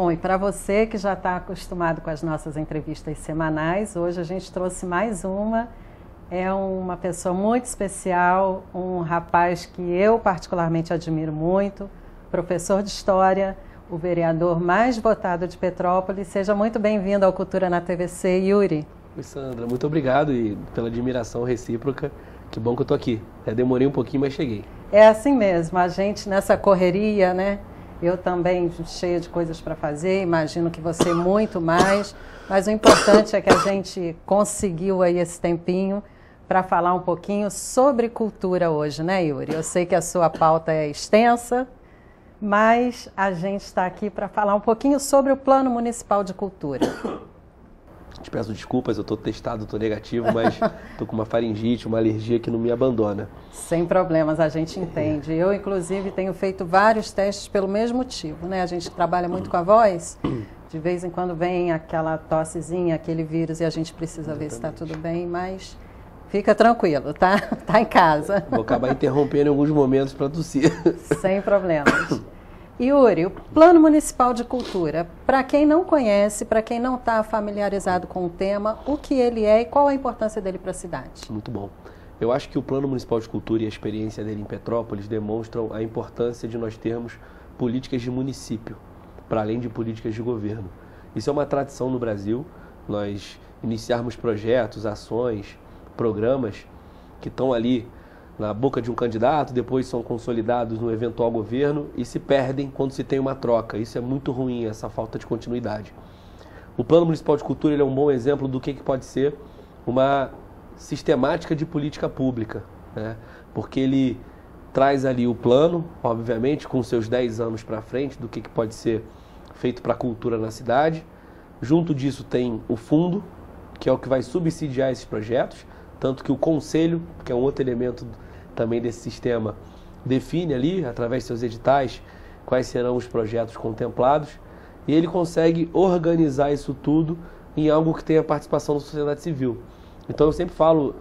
Bom, e para você que já está acostumado com as nossas entrevistas semanais, hoje a gente trouxe mais uma. É uma pessoa muito especial, um rapaz que eu particularmente admiro muito, professor de História, o vereador mais votado de Petrópolis. Seja muito bem-vindo ao Cultura na TVC, Yuri. Oi, Sandra, muito obrigado e pela admiração recíproca. Que bom que eu estou aqui. Demorei um pouquinho, mas cheguei. É assim mesmo, a gente nessa correria, né? Eu também cheia de coisas para fazer, imagino que você muito mais, mas o importante é que a gente conseguiu aí esse tempinho para falar um pouquinho sobre cultura hoje, né, Yuri? Eu sei que a sua pauta é extensa, mas a gente está aqui para falar um pouquinho sobre o Plano Municipal de Cultura. Te peço desculpas, eu estou testado, estou negativo, mas estou com uma faringite, uma alergia que não me abandona. Sem problemas, a gente entende. Eu, inclusive, tenho feito vários testes pelo mesmo motivo, né? A gente trabalha muito com a voz, de vez em quando vem aquela tossezinha, aquele vírus, e a gente precisa ver se está tudo bem, mas fica tranquilo, tá? Tá em casa. Vou acabar interrompendo em alguns momentos para tossir. Sem problemas. Yuri, o Plano Municipal de Cultura, para quem não conhece, para quem não está familiarizado com o tema, o que ele é e qual a importância dele para a cidade? Muito bom. Eu acho que o Plano Municipal de Cultura e a experiência dele em Petrópolis demonstram a importância de nós termos políticas de município, para além de políticas de governo. Isso é uma tradição no Brasil, nós iniciarmos projetos, ações, programas que estão ali na boca de um candidato, depois são consolidados no eventual governo e se perdem quando se tem uma troca. Isso é muito ruim, essa falta de continuidade. O Plano Municipal de Cultura ele é um bom exemplo do que pode ser uma sistemática de política pública, né? Porque ele traz ali o plano, obviamente, com seus 10 anos para frente, do que pode ser feito para a cultura na cidade. Junto disso tem o fundo, que é o que vai subsidiar esses projetos, tanto que o conselho, que é um outro elemento também desse sistema, define ali, através de seus editais, quais serão os projetos contemplados, e ele consegue organizar isso tudo em algo que tenha participação da sociedade civil. Então eu sempre falo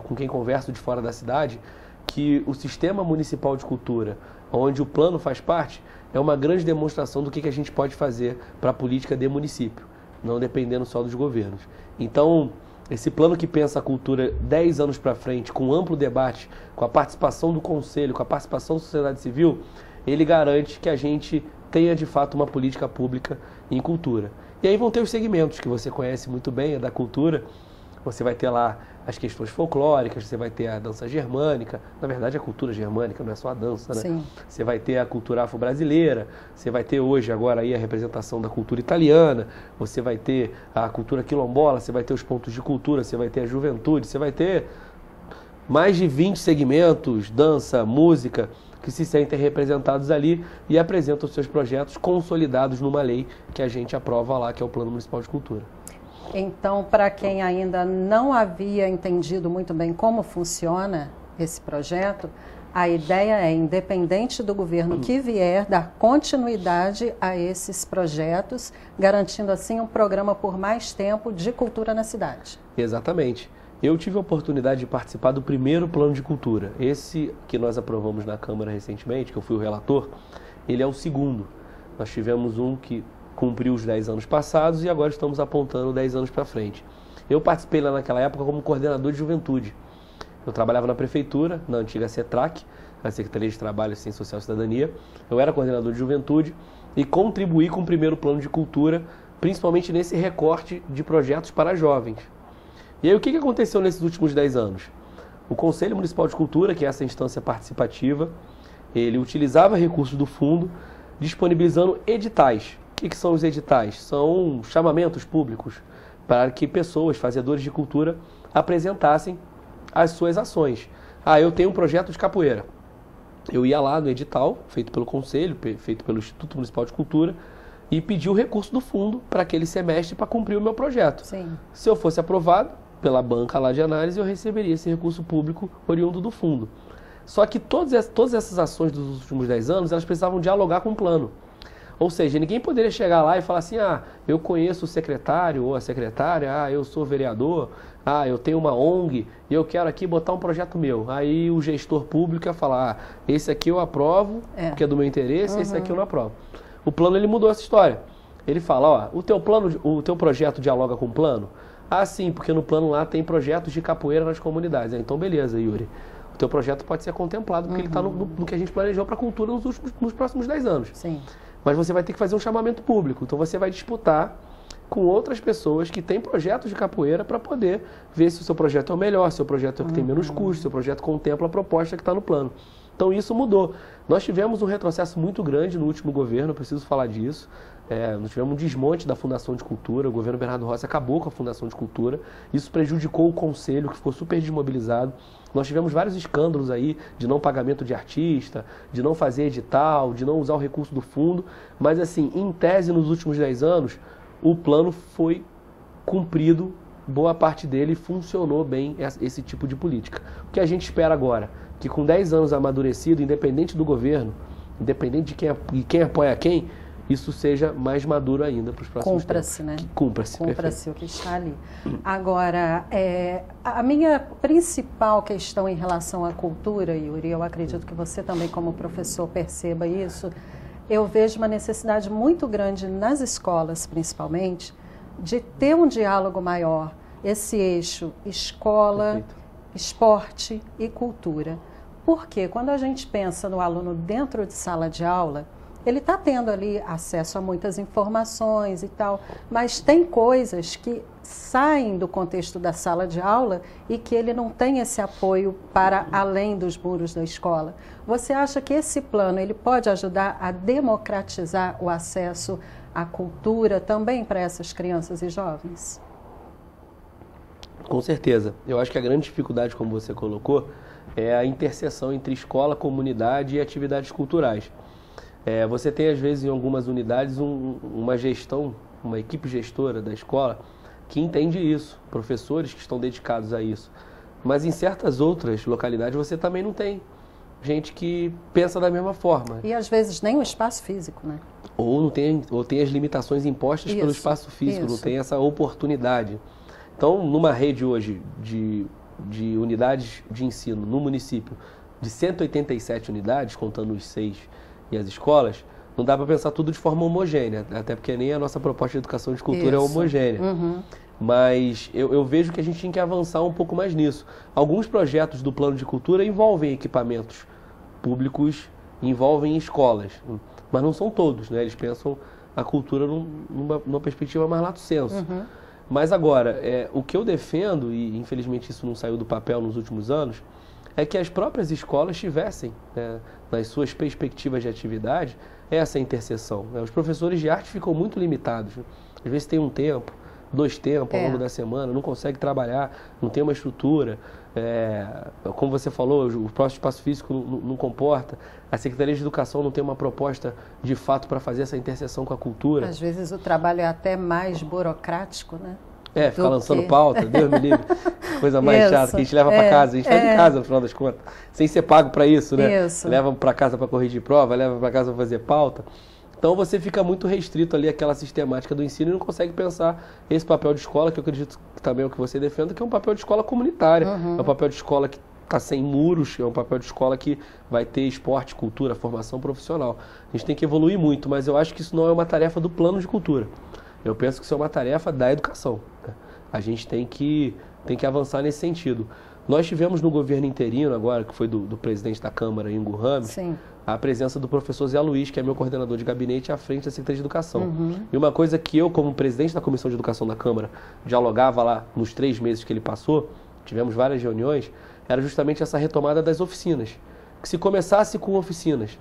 com quem converso de fora da cidade que o sistema municipal de cultura, onde o plano faz parte, é uma grande demonstração do que a gente pode fazer para a política de município, não dependendo só dos governos. Então, esse plano que pensa a cultura 10 anos para frente, com amplo debate, com a participação do Conselho, com a participação da sociedade civil, ele garante que a gente tenha de fato uma política pública em cultura. E aí vão ter os segmentos que você conhece muito bem, da cultura. Você vai ter lá as questões folclóricas, você vai ter a dança germânica, na verdade a cultura germânica não é só a dança, né? Sim. Você vai ter a cultura afro-brasileira, você vai ter hoje agora aí a representação da cultura italiana, você vai ter a cultura quilombola, você vai ter os pontos de cultura, você vai ter a juventude, você vai ter mais de 20 segmentos, dança, música, que se sentem representados ali e apresentam seus projetos consolidados numa lei que a gente aprova lá, que é o Plano Municipal de Cultura. Então, para quem ainda não havia entendido muito bem como funciona esse projeto, a ideia é, independente do governo que vier, dar continuidade a esses projetos, garantindo assim um programa por mais tempo de cultura na cidade. Exatamente. Eu tive a oportunidade de participar do primeiro plano de cultura. Esse que nós aprovamos na Câmara recentemente, que eu fui o relator, ele é o segundo. Nós tivemos um que cumpriu os 10 anos passados e agora estamos apontando 10 anos para frente. Eu participei lá naquela época como coordenador de juventude. Eu trabalhava na prefeitura, na antiga CETRAC, a Secretaria de Trabalho, Assistência Social e Cidadania. Eu era coordenador de juventude e contribuí com o primeiro plano de cultura, principalmente nesse recorte de projetos para jovens. E aí o que aconteceu nesses últimos 10 anos? O Conselho Municipal de Cultura, que é essa instância participativa, ele utilizava recursos do fundo, disponibilizando editais. O que são os editais? São chamamentos públicos para que pessoas, fazedores de cultura, apresentassem as suas ações. Eu tenho um projeto de capoeira. Eu ia lá no edital, feito pelo Conselho, feito pelo Instituto Municipal de Cultura, e pedi o recurso do fundo para aquele semestre para cumprir o meu projeto. Sim. Se eu fosse aprovado pela banca lá de análise, eu receberia esse recurso público oriundo do fundo. Só que todas essas ações dos últimos 10 anos, elas precisavam dialogar com o plano. Ou seja, ninguém poderia chegar lá e falar assim, eu conheço o secretário ou a secretária, eu sou vereador, eu tenho uma ONG e eu quero aqui botar um projeto meu. Aí o gestor público ia falar, esse aqui eu aprovo, porque é do meu interesse, esse aqui eu não aprovo. O plano ele mudou essa história. Ele fala, ó, o teu projeto dialoga com o plano? Ah, sim, porque no plano lá tem projetos de capoeira nas comunidades. Então, beleza, Yuri. O teu projeto pode ser contemplado, porque ele está no que a gente planejou para a cultura nos próximos 10 anos. Sim. Mas você vai ter que fazer um chamamento público. Então, você vai disputar com outras pessoas que têm projetos de capoeira para poder ver se o seu projeto é o melhor, se o seu projeto é o que tem menos custo, se o seu projeto contempla a proposta que está no plano. Então, isso mudou. Nós tivemos um retrocesso muito grande no último governo, eu preciso falar disso. Nós tivemos um desmonte da Fundação de Cultura, o governo Bernardo Rossi acabou com a Fundação de Cultura, isso prejudicou o Conselho, que ficou super desmobilizado. Nós tivemos vários escândalos aí de não pagamento de artista, de não fazer edital, de não usar o recurso do fundo, mas assim, em tese, nos últimos 10 anos, o plano foi cumprido, boa parte dele funcionou bem esse tipo de política. O que a gente espera agora? Que com 10 anos amadurecido, independente do governo, independente de quem apoia quem, isso seja mais maduro ainda para os próximos tempos. Cumpra-se, né? Cumpra-se o que está ali. Agora, a minha principal questão em relação à cultura, Yuri, eu acredito que você também como professor perceba isso, eu vejo uma necessidade muito grande nas escolas, principalmente, de ter um diálogo maior, esse eixo escola, Perfeito. Esporte e cultura. Porque quando a gente pensa no aluno dentro de sala de aula, ele está tendo ali acesso a muitas informações e tal, mas tem coisas que saem do contexto da sala de aula e que ele não tem esse apoio para além dos muros da escola. Você acha que esse plano ele pode ajudar a democratizar o acesso à cultura também para essas crianças e jovens? Com certeza. Eu acho que a grande dificuldade, como você colocou, é a interseção entre escola, comunidade e atividades culturais. Você tem, às vezes, em algumas unidades, uma gestão, uma equipe gestora da escola que entende isso, professores que estão dedicados a isso. Mas em certas outras localidades você também não tem gente que pensa da mesma forma. E às vezes nem o espaço físico, né? Ou tem as limitações impostas pelo espaço físico, não tem essa oportunidade. Então, numa rede hoje de unidades de ensino no município, de 187 unidades, contando os 6 e as escolas, não dá para pensar tudo de forma homogênea, até porque nem a nossa proposta de educação de cultura é homogênea. Mas eu vejo que a gente tinha que avançar um pouco mais nisso. Alguns projetos do plano de cultura envolvem equipamentos públicos, envolvem escolas, mas não são todos, né? Eles pensam a cultura numa perspectiva mais lato sensu. Mas agora, o que eu defendo, e infelizmente isso não saiu do papel nos últimos anos, é que as próprias escolas tivessem, nas suas perspectivas de atividade, essa interseção. Os professores de arte ficam muito limitados. Às vezes tem um tempo, 2 tempos ao longo da semana, não consegue trabalhar, não tem uma estrutura. Como você falou, o próprio espaço físico não comporta. A Secretaria de Educação não tem uma proposta de fato para fazer essa interseção com a cultura. Às vezes o trabalho é até mais burocrático, né? Ficar lançando pauta, Deus me livre. Coisa mais chata, que a gente leva para casa. A gente faz em casa, no final das contas. Sem ser pago para isso, né? Leva para casa para corrigir prova, leva para casa para fazer pauta. Então você fica muito restrito ali àquela sistemática do ensino e não consegue pensar esse papel de escola, que eu acredito que também é o que você defende, que é um papel de escola comunitária. É um papel de escola que está sem muros, é um papel de escola que vai ter esporte, cultura, formação profissional. A gente tem que evoluir muito, mas eu acho que isso não é uma tarefa do plano de cultura. Eu penso que isso é uma tarefa da educação. A gente tem que avançar nesse sentido. Nós tivemos no governo interino agora, que foi do presidente da Câmara, Ingo Ramos, a presença do professor Zé Luiz, que é meu coordenador de gabinete à frente da Secretaria de Educação. E uma coisa que eu, como presidente da Comissão de Educação da Câmara, dialogava lá nos 3 meses que ele passou, tivemos várias reuniões, era justamente essa retomada das oficinas. Que se começasse com oficinas.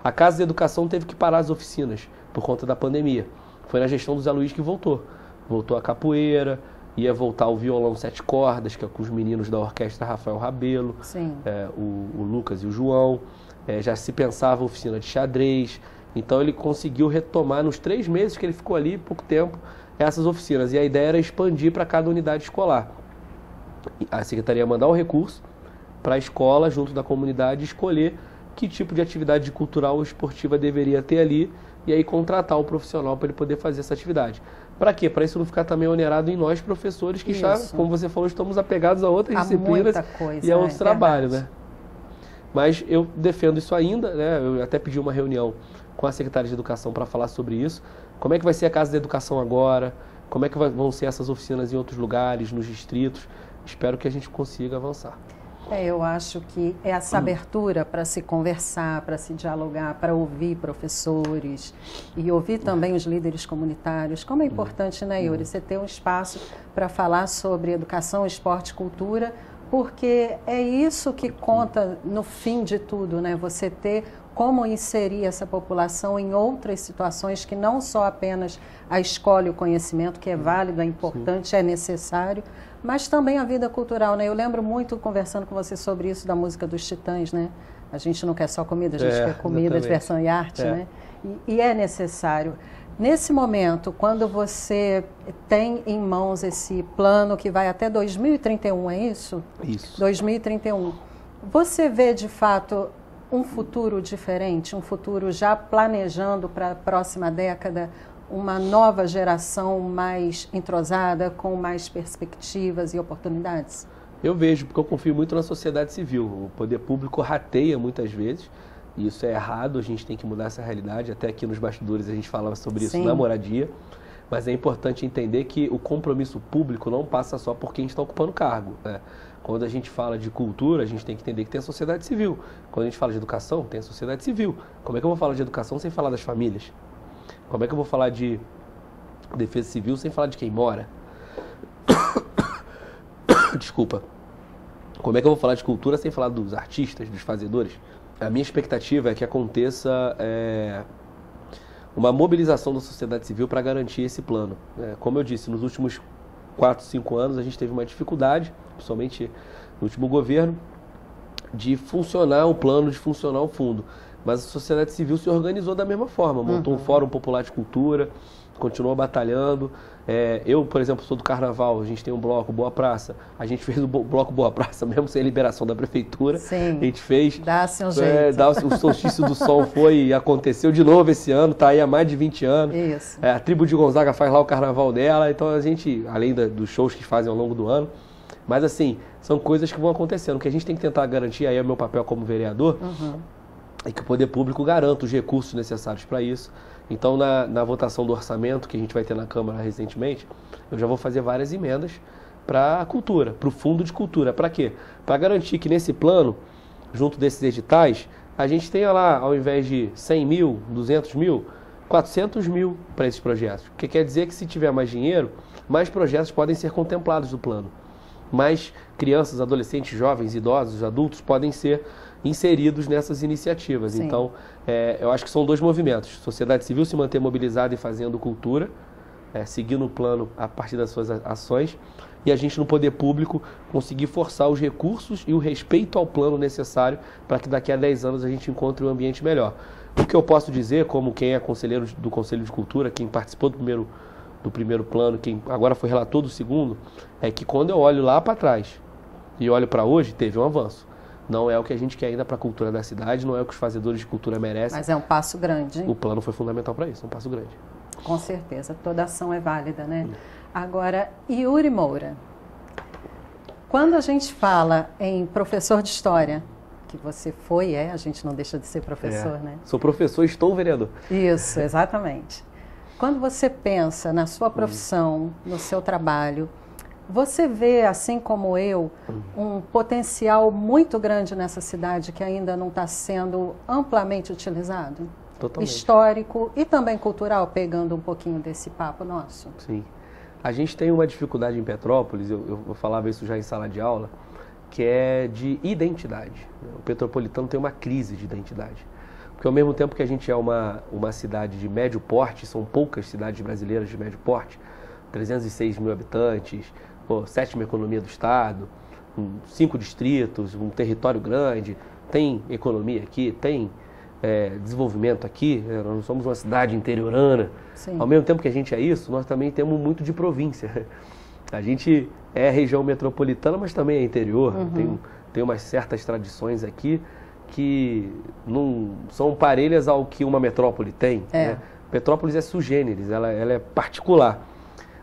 A Casa de Educação teve que parar as oficinas por conta da pandemia. Foi na gestão do Zé Luiz que voltou. Voltou a capoeira, ia voltar o violão 7 cordas, que é com os meninos da orquestra Rafael Rabelo, o Lucas e o João. Já se pensava oficina de xadrez. Então ele conseguiu retomar nos 3 meses que ele ficou ali, pouco tempo, essas oficinas. E a ideia era expandir para cada unidade escolar. A secretaria ia mandar o recurso para a escola, junto da comunidade, escolher que tipo de atividade cultural ou esportiva deveria ter ali e aí contratar o profissional para ele poder fazer essa atividade. Para quê? Para isso não ficar também onerado em nós, professores, que já, como você falou, estamos apegados a outras disciplinas e a outros trabalhos, né? Mas eu defendo isso ainda, né? Eu até pedi uma reunião com a Secretaria de Educação para falar sobre isso. Como é que vai ser a Casa da Educação agora? Como é que vão ser essas oficinas em outros lugares, nos distritos? Espero que a gente consiga avançar. Eu acho que essa abertura para se conversar, para se dialogar, para ouvir professores e ouvir também os líderes comunitários. Como é importante, né, Yuri, você ter um espaço para falar sobre educação, esporte e cultura, porque é isso que conta no fim de tudo, né? Você ter como inserir essa população em outras situações que não só apenas a escola e o conhecimento, que é válido, é importante, é necessário, mas também a vida cultural, né? Eu lembro muito, conversando com você sobre isso, da música dos Titãs, né? A gente não quer só comida, a gente quer comida, diversão e arte, né? E é necessário. Nesse momento, quando você tem em mãos esse plano que vai até 2031, é isso? Isso. 2031. Você vê, de fato, um futuro diferente, um futuro já planejando para a próxima década, uma nova geração mais entrosada, com mais perspectivas e oportunidades? Eu vejo, porque eu confio muito na sociedade civil. O poder público rateia muitas vezes, e isso é errado, a gente tem que mudar essa realidade. Até aqui nos bastidores a gente falava sobre isso na moradia, mas é importante entender que o compromisso público não passa só por quem está ocupando cargo, né? Quando a gente fala de cultura, a gente tem que entender que tem a sociedade civil. Quando a gente fala de educação, tem a sociedade civil. Como é que eu vou falar de educação sem falar das famílias? Como é que eu vou falar de defesa civil sem falar de quem mora? Desculpa. Como é que eu vou falar de cultura sem falar dos artistas, dos fazedores? A minha expectativa é que aconteça uma mobilização da sociedade civil para garantir esse plano. Como eu disse, nos últimos 4, 5 anos a gente teve uma dificuldade, principalmente no último governo, de funcionar o plano, de funcionar o fundo. Mas a sociedade civil se organizou da mesma forma, montou um Fórum Popular de Cultura, continuou batalhando. Eu, por exemplo, sou do Carnaval, a gente tem um bloco, Boa Praça. A gente fez o bloco Boa Praça, mesmo sem liberação da Prefeitura. Sim, a gente fez. dá-se um jeito. O solstício do sol aconteceu de novo esse ano, está aí há mais de 20 anos. Isso. A tribo de Gonzaga faz lá o Carnaval dela, então a gente, além dos shows que fazem ao longo do ano, mas assim, são coisas que vão acontecendo. O que a gente tem que tentar garantir, aí é o meu papel como vereador, é que o poder público garanta os recursos necessários para isso. Então, na votação do orçamento que a gente vai ter na Câmara recentemente, eu já vou fazer várias emendas para a cultura, para o fundo de cultura. Para quê? Para garantir que nesse plano, junto desses editais, a gente tenha lá, ao invés de 100 mil, 200 mil, 400 mil para esses projetos. O que quer dizer que se tiver mais dinheiro, mais projetos podem ser contemplados no plano. Mais crianças, adolescentes, jovens, idosos, adultos podem ser inseridos nessas iniciativas. Sim. Então, eu acho que são dois movimentos. Sociedade civil se manter mobilizada e fazendo cultura, seguindo o plano a partir das suas ações, e a gente no poder público conseguir forçar os recursos e o respeito ao plano necessário para que daqui a 10 anos a gente encontre um ambiente melhor. O que eu posso dizer, como quem é conselheiro do Conselho de Cultura, quem participou do primeiro plano, quem agora foi relator do segundo, é que quando eu olho lá para trás e olho para hoje, teve um avanço. Não é o que a gente quer ainda para a cultura da cidade, não é o que os fazedores de cultura merecem. Mas é um passo grande, hein? O plano foi fundamental para isso, um passo grande. Com certeza, toda ação é válida, né? Agora, Yuri Moura, quando a gente fala em professor de história, que você foi, a gente não deixa de ser professor, né? Sou professor e estou vereador. Isso, exatamente. Quando você pensa na sua profissão, no seu trabalho, você vê, assim como eu, um potencial muito grande nessa cidade que ainda não está sendo amplamente utilizado? Totalmente. Histórico e também cultural, pegando um pouquinho desse papo nosso. Sim. A gente tem uma dificuldade em Petrópolis, eu falava isso já em sala de aula, que é de identidade. O petropolitano tem uma crise de identidade. Porque ao mesmo tempo que a gente é uma cidade de médio porte, são poucas cidades brasileiras de médio porte, 306 mil habitantes, 7ª economia do estado, 5 distritos, um território grande, tem economia aqui, tem desenvolvimento aqui, nós somos uma cidade interiorana. Sim. Ao mesmo tempo que a gente é isso, nós também temos muito de província. A gente é região metropolitana, mas também é interior, tem umas certas tradições aqui que não são parelhas ao que uma metrópole tem. Né? Petrópolis é sui generis, ela é particular.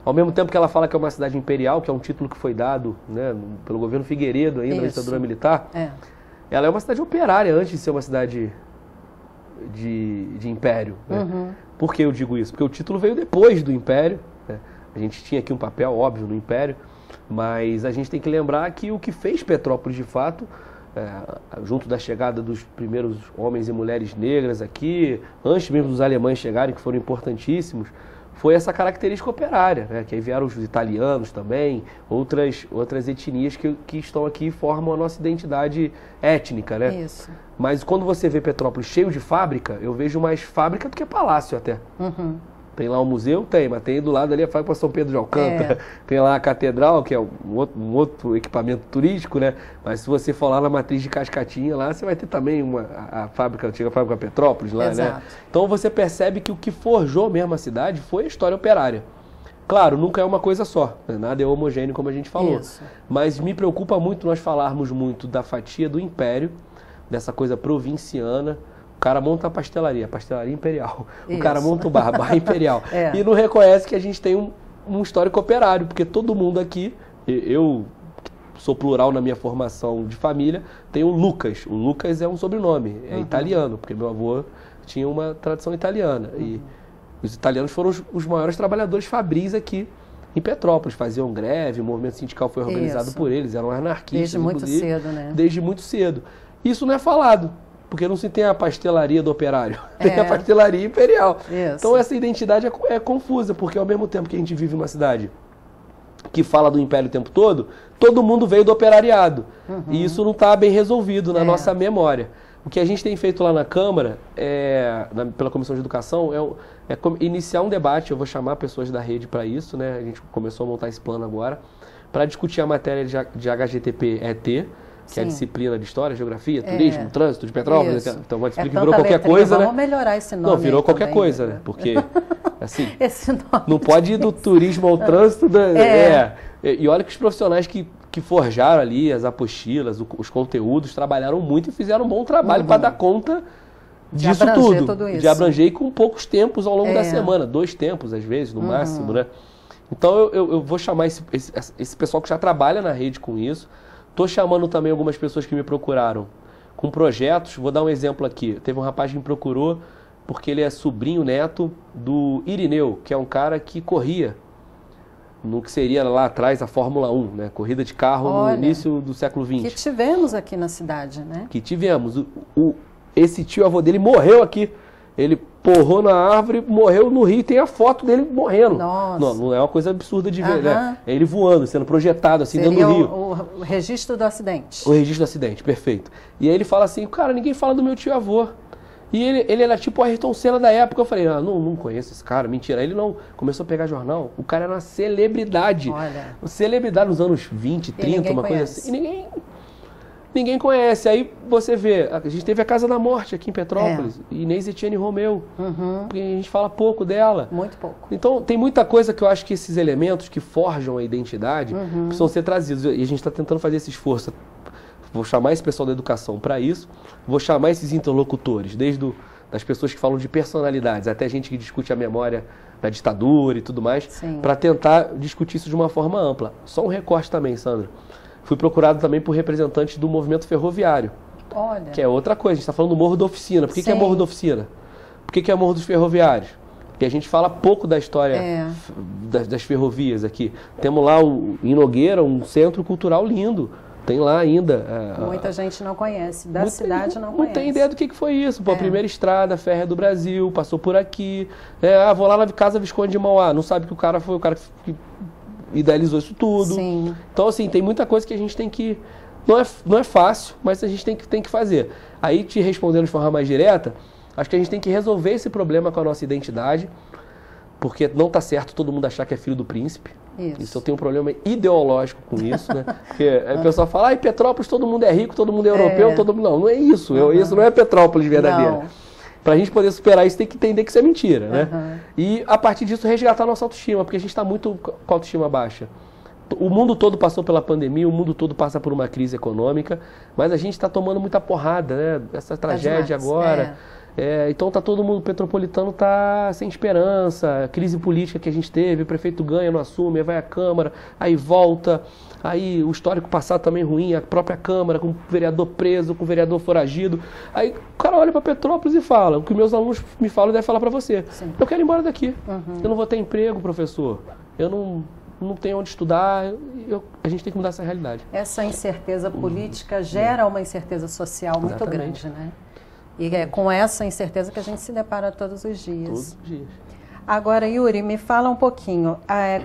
Ao mesmo tempo que ela fala que é uma cidade imperial, que é um título que foi dado, né, pelo governo Figueiredo ainda, na ditadura militar, ela é uma cidade operária antes de ser uma cidade de império. Né? Por que eu digo isso? Porque o título veio depois do império. Né? A gente tinha aqui um papel óbvio no império, mas a gente tem que lembrar que o que fez Petrópolis de fato, junto da chegada dos primeiros homens e mulheres negras aqui, antes mesmo dos alemães chegarem, que foram importantíssimos, foi essa característica operária, né? Que aí vieram os italianos também, outras etnias que estão aqui e formam a nossa identidade étnica, né? Isso. Mas quando você vê Petrópolis cheio de fábrica, eu vejo mais fábrica do que palácio até. Tem lá um museu? Tem, mas tem do lado ali a fábrica São Pedro de Alcântara. Tem lá a catedral, que é um outro equipamento turístico, né? Mas se você for lá na matriz de Cascatinha, lá você vai ter também a fábrica, a antiga fábrica Petrópolis lá, Exato. né? Então você percebe que o que forjou mesmo a cidade foi a história operária. Claro, nunca é uma coisa só, né? Nada é homogêneo, como a gente falou. Isso. Mas me preocupa muito nós falarmos muito da fatia do império, dessa coisa provinciana. O cara monta a pastelaria imperial. O cara monta o bar imperial. E não reconhece que a gente tem um histórico operário, porque todo mundo aqui, eu sou plural na minha formação de família, tem o Lucas. O Lucas é um sobrenome, é italiano, porque meu avô tinha uma tradição italiana. E os italianos foram os maiores trabalhadores fabris aqui em Petrópolis. Faziam greve, o movimento sindical foi organizado por eles, eram anarquistas. Desde muito cedo, né? Desde muito cedo. Isso não é falado. Porque não se tem a pastelaria do operário, tem a pastelaria imperial. Isso. Então essa identidade é confusa, porque ao mesmo tempo que a gente vive numa cidade que fala do império o tempo todo mundo veio do operariado. E isso não está bem resolvido na nossa memória. O que a gente tem feito lá na Câmara, pela Comissão de Educação, é iniciar um debate. Eu vou chamar pessoas da rede para isso, né? A gente começou a montar esse plano agora, para discutir a matéria de HGTP-ET, que é a disciplina de História, Geografia, Turismo, Trânsito de Petrópolis. Então, pode explicar que virou qualquer coisa, né? Vamos melhorar esse nome. Não, virou qualquer também, coisa, né? Porque, assim, esse nome não pode ir do turismo ao trânsito. E olha que os profissionais que forjaram ali as apostilas, os conteúdos, trabalharam muito e fizeram um bom trabalho para dar conta disso tudo. De abranger e com poucos tempos ao longo da semana. 2 tempos, às vezes, no máximo, né? Então, eu vou chamar esse pessoal que já trabalha na rede com isso. Estou chamando também algumas pessoas que me procuraram com projetos. Vou dar um exemplo aqui. Teve um rapaz que me procurou porque ele é sobrinho neto do Irineu, que é um cara que corria no que seria lá atrás a Fórmula 1, né? Corrida de carro no início do século XX. Que tivemos aqui na cidade, né? Que tivemos. Esse tio-avô dele morreu aqui. Ele porrou na árvore, morreu no rio, tem a foto dele morrendo. Nossa. Não é uma coisa absurda de ver, né? É ele voando, sendo projetado assim dentro do rio. O registro do acidente. O registro do acidente, perfeito. E aí ele fala assim, cara, ninguém fala do meu tio-avô. E ele era tipo o Ayrton Senna da época. Eu falei, não conheço esse cara, mentira. Ele não começou a pegar jornal. O cara era uma celebridade. Olha. Uma celebridade nos anos 20, 30, uma coisa assim. E ninguém conhece. Aí você vê, a gente teve a Casa da Morte aqui em Petrópolis, Inês Etienne Romeu, porque a gente fala pouco dela. Muito pouco. Então tem muita coisa que eu acho que esses elementos que forjam a identidade precisam ser trazidos. E a gente está tentando fazer esse esforço. Vou chamar esse pessoal da educação para isso, vou chamar esses interlocutores, desde das pessoas que falam de personalidades, até gente que discute a memória da ditadura e tudo mais, para tentar discutir isso de uma forma ampla. Só um recorte também, Sandra. Fui procurado também por representantes do movimento ferroviário. Olha. Que é outra coisa. A gente está falando do Morro da Oficina. Por que é Morro da Oficina? Por que é Morro dos Ferroviários? Porque a gente fala pouco da história das ferrovias aqui. Temos lá em Nogueira um centro cultural lindo. Tem lá ainda. Muita gente não conhece. Da cidade não conhece. Não tem ideia do que foi isso. Pô, a primeira estrada férrea do Brasil, passou por aqui. Vou lá na Casa Visconde de Mauá. Não sabe que o cara foi o cara que idealizou isso tudo. Sim. Então, assim, tem muita coisa que a gente tem que... Não é fácil, mas a gente tem que fazer. Aí, te respondendo de forma mais direta, acho que a gente tem que resolver esse problema com a nossa identidade, porque não está certo todo mundo achar que é filho do príncipe. Isso eu tenho um problema ideológico com isso, né? Porque o pessoal fala, em Petrópolis todo mundo é rico, todo mundo é europeu, todo mundo... Não é isso. Isso não é Petrópolis verdadeira. Para a gente poder superar isso, tem que entender que isso é mentira, né? E, a partir disso, resgatar a nossa autoestima, porque a gente está muito com a autoestima baixa. O mundo todo passou pela pandemia, o mundo todo passa por uma crise econômica, mas a gente está tomando muita porrada, né? Essa tragédia agora. Então tá todo mundo, o Petropolitano tá sem esperança, crise política que a gente teve, o prefeito ganha, não assume, aí vai à Câmara, aí volta, aí o histórico passado também ruim, a própria Câmara, com o vereador preso, com o vereador foragido. Aí o cara olha para Petrópolis e fala, o que meus alunos me falam e devem falar para você. Sim. Eu quero ir embora daqui, eu não vou ter emprego, professor, eu não tenho onde estudar, a gente tem que mudar essa realidade. Essa incerteza política gera uma incerteza social muito grande, né? E é com essa incerteza que a gente se depara todos os dias. Todos os dias. Agora, Yuri, me fala um pouquinho.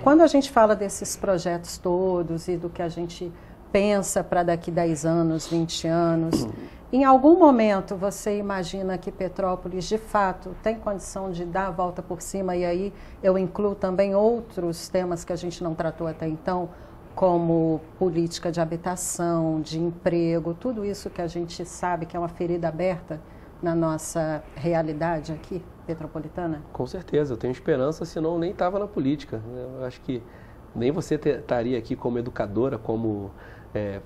Quando a gente fala desses projetos todos e do que a gente pensa para daqui 10 anos, 20 anos, em algum momento você imagina que Petrópolis, de fato, tem condição de dar a volta por cima? E aí eu incluo também outros temas que a gente não tratou até então, como política de habitação, de emprego, tudo isso que a gente sabe que é uma ferida aberta na nossa realidade aqui, petropolitana? Com certeza, eu tenho esperança, senão nem estava na política. Eu acho que nem você estaria aqui como educadora, como